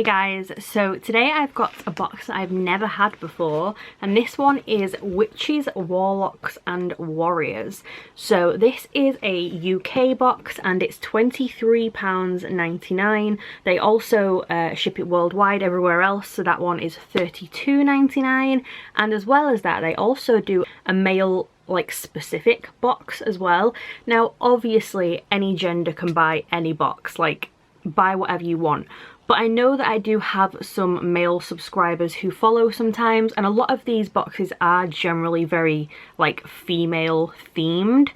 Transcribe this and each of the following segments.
Hey guys, so today I've got a box that I've never had before, and this one is Witches, Warlocks and Warriors. So this is a UK box and it's £23.99. They also ship it worldwide everywhere else, so that one is £32.99. And as well as that, they also do a male specific box as well. Now obviously any gender can buy any box, buy whatever you want. But I know that I do have some male subscribers who follow sometimes, and a lot of these boxes are generally very female themed.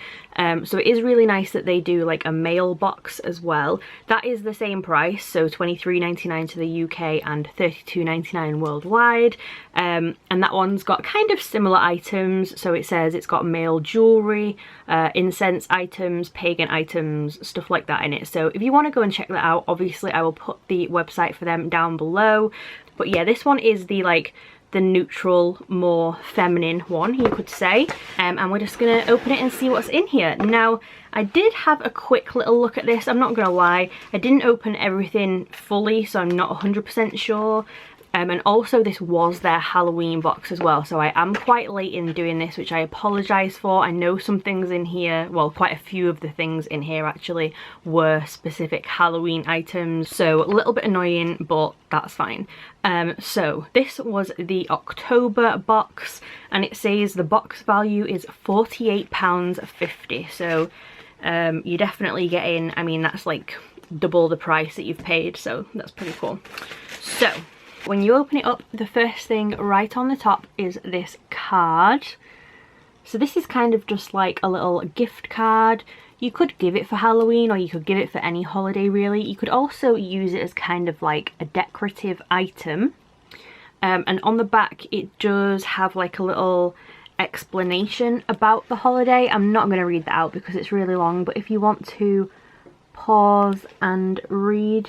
So it is really nice that they do a male box as well. That is the same price, so £23.99 to the UK and £32.99 worldwide. And that one's got kind of similar items. So it says it's got male jewellery, incense items, pagan items, stuff like that in it. So if you want to go and check that out, obviously I will put the website for them down below. But yeah, this one is the the neutral, more feminine one, you could say. And we're just gonna open it and see what's in here. Now, I did have a quick little look at this, I'm not gonna lie. I didn't open everything fully, so I'm not 100% sure. And also this was their Halloween box as well, so I am quite late in doing this, which I apologise for. I know some things in here, well, quite a few of the things in here actually were specific Halloween items, so a little bit annoying, but that's fine. So this was the October box, and it says the box value is £48.50, so you're definitely getting, I mean, that's double the price that you've paid, so that's pretty cool. So when you open it up, the first thing right on the top is this card. So this is kind of just like a little gift card. You could give it for Halloween, or you could give it for any holiday really. You could also use it as kind of a decorative item. And on the back it does have a little explanation about the holiday. I'm not going to read that out because it's really long, but if you want to pause and read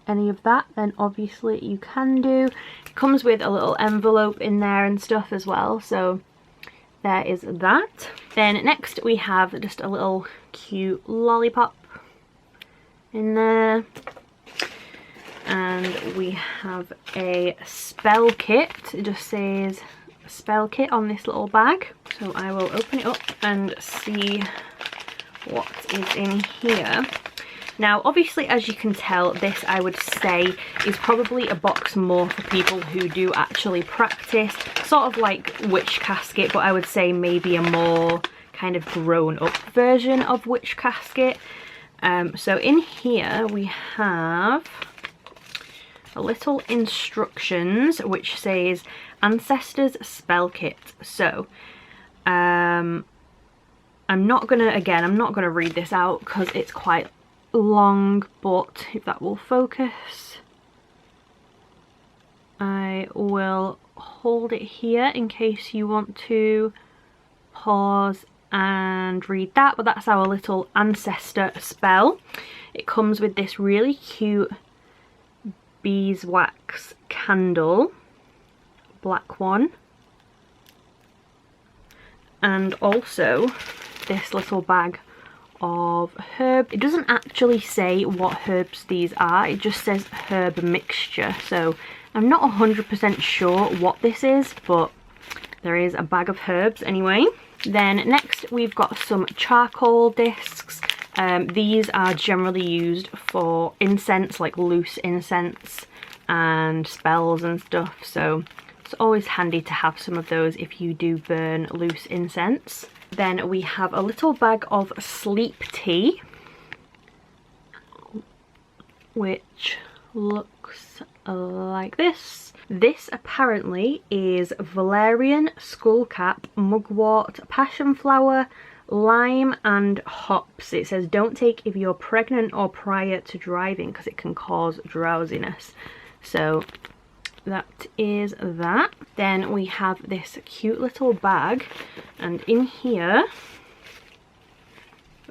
any of that, then obviously you can do. It comes with a little envelope in there and stuff as well, so there is that. Then next we have just a little cute lollipop in there, and we have a spell kit. It just says spell kit on this little bag, so I will open it up and see what is in here. Now obviously, as you can tell, this I would say is probably a box more for people who do actually practice, sort of like Witch Casket, but I would say maybe a more kind of grown up version of Witch Casket. So in here we have a little instructions which says Ancestors Spell Kit. So I'm not gonna read this out because it's quite long, but if that will focus, I will hold it here in case you want to pause and read that. But that's our little ancestor spell. It comes with this really cute beeswax candle, black one, and also this little bag of herb. It doesn't actually say what herbs these are, it just says herb mixture, so I'm not 100% sure what this is, but there is a bag of herbs anyway. Then next we've got some charcoal discs. These are generally used for incense, like loose incense and spells and stuff, so it's always handy to have some of those if you do burn loose incense. Then we have a little bag of sleep tea, which looks like this. This apparently is valerian, skullcap, mugwort, passion flower, lime and hops. It says don't take if you're pregnant or prior to driving because it can cause drowsiness. So that is that. Then we have this cute little bag, and in here,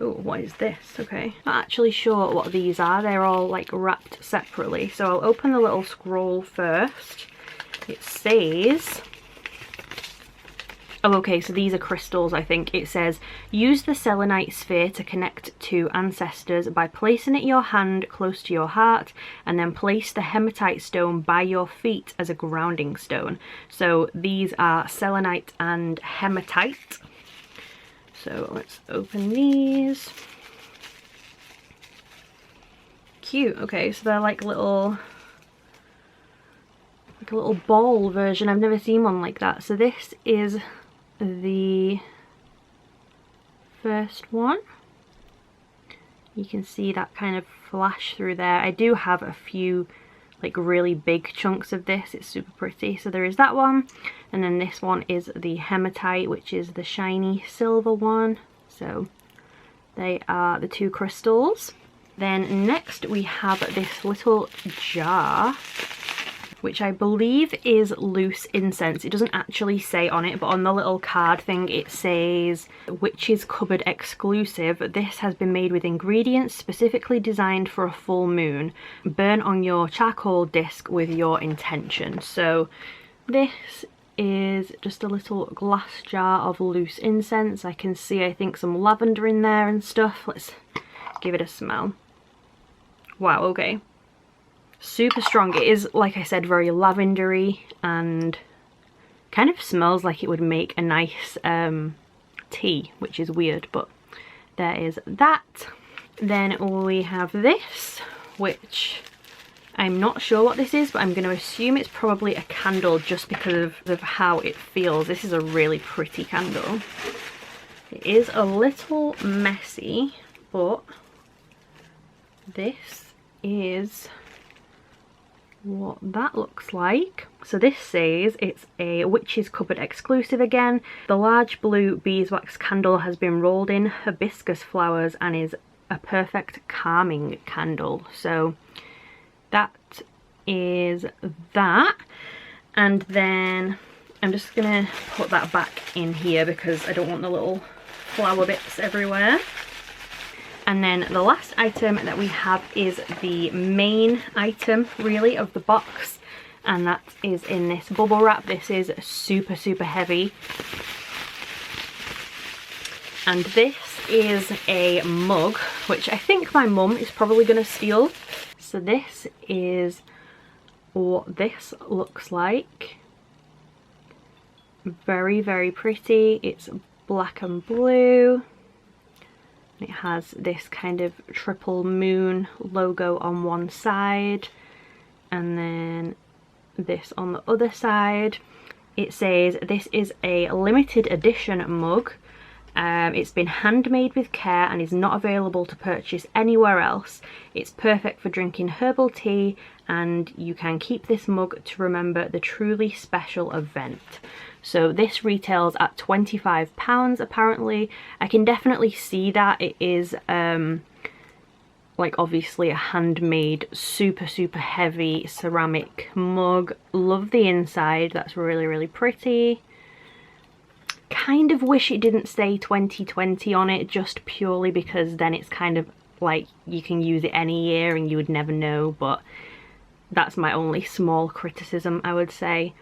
oh, what is this? Okay, not actually sure what these are. They're all wrapped separately, so I'll open the little scroll first. It says Oh, okay, so these are crystals, I think. It says, use the selenite sphere to connect to ancestors by placing it in your hand close to your heart, and then place the hematite stone by your feet as a grounding stone. So these are selenite and hematite. So let's open these. Cute. Okay, so they're like a little ball version. I've never seen one like that. So this is the first one. You can see that kind of flash through there. I do have a few like really big chunks of this. It's super pretty. So there is that one, and then this one is the hematite, which is the shiny silver one. So they are the two crystals. Then next we have this little jar, which I believe is loose incense. It doesn't actually say on it, but on the little card thing it says Witch's Cupboard exclusive. This has been made with ingredients specifically designed for a full moon. Burn on your charcoal disc with your intention. So this is just a little glass jar of loose incense. I can see, I think, some lavender in there and stuff. Let's give it a smell. Wow, okay. Super strong. It is, like I said, very lavendery and kind of smells like it would make a nice tea, which is weird, but there is that. Then we have this, which I'm not sure what this is, but I'm going to assume it's probably a candle just because of how it feels. This is a really pretty candle. It is a little messy, but this is what that looks like. So this says it's a Witch's Cupboard exclusive again. The large blue beeswax candle has been rolled in hibiscus flowers and is a perfect calming candle. So that is that. And then I'm just gonna put that back in here because I don't want the little flower bits everywhere. And then the last item that we have is the main item, really, of the box. And that is in this bubble wrap. This is super, super heavy. And this is a mug, which I think my mum is probably going to steal. So this is what this looks like. Very, very pretty. It's black and blue. It has this kind of triple moon logo on one side, and then this on the other side. It says this is a limited edition mug. It's been handmade with care and is not available to purchase anywhere else. It's perfect for drinking herbal tea, and you can keep this mug to remember the truly special event. So this retails at £25 apparently. I can definitely see that it is like obviously a handmade super, super heavy ceramic mug. Love the inside, that's really, really pretty. Kind of wish it didn't say 2020 on it, just purely because then it's kind of like you can use it any year and you would never know, but that's my only small criticism, I would say.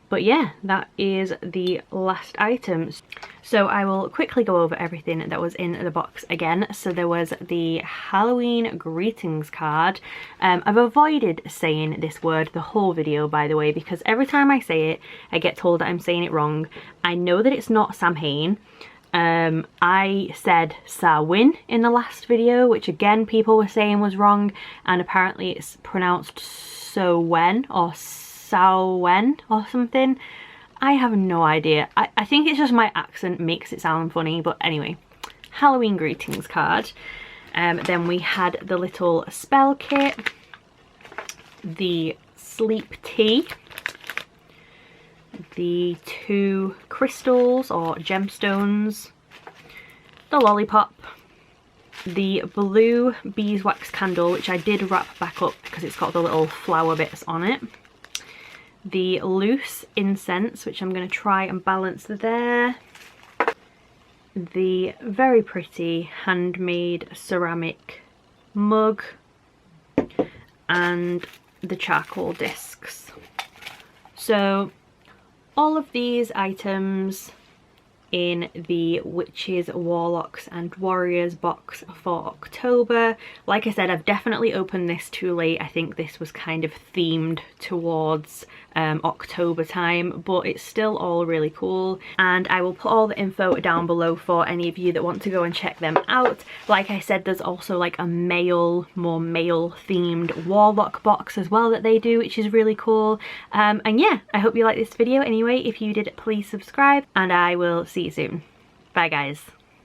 But yeah, that is the last items. So I will quickly go over everything that was in the box again. So there was the Halloween greetings card. I've avoided saying this word the whole video, by the way, because every time I say it, I get told that I'm saying it wrong. I know that it's not Samhain. I said Samhain in the last video, which again people were saying was wrong, and apparently it's pronounced Samhain or Samhain or something. I have no idea. I think it's just my accent makes it sound funny, but anyway, Halloween greetings card. Then we had the little spell kit, the sleep tea, the 2 crystals or gemstones, the lollipop, the blue beeswax candle, which I did wrap back up because it's got the little flower bits on it, the loose incense, which I'm going to try and balance there, the very pretty handmade ceramic mug, and the charcoal discs. So all of these items in the Witches, Warlocks and Warriors box for October. Like I said, I've definitely opened this too late. I think this was kind of themed towards October time, but it's still all really cool, and I will put all the info down below for any of you that want to go and check them out. Like I said, there's also like a more male themed Warlock box as well that they do, which is really cool. And yeah, I hope you like this video anyway. If you did, please subscribe, and I will see you soon. Bye guys.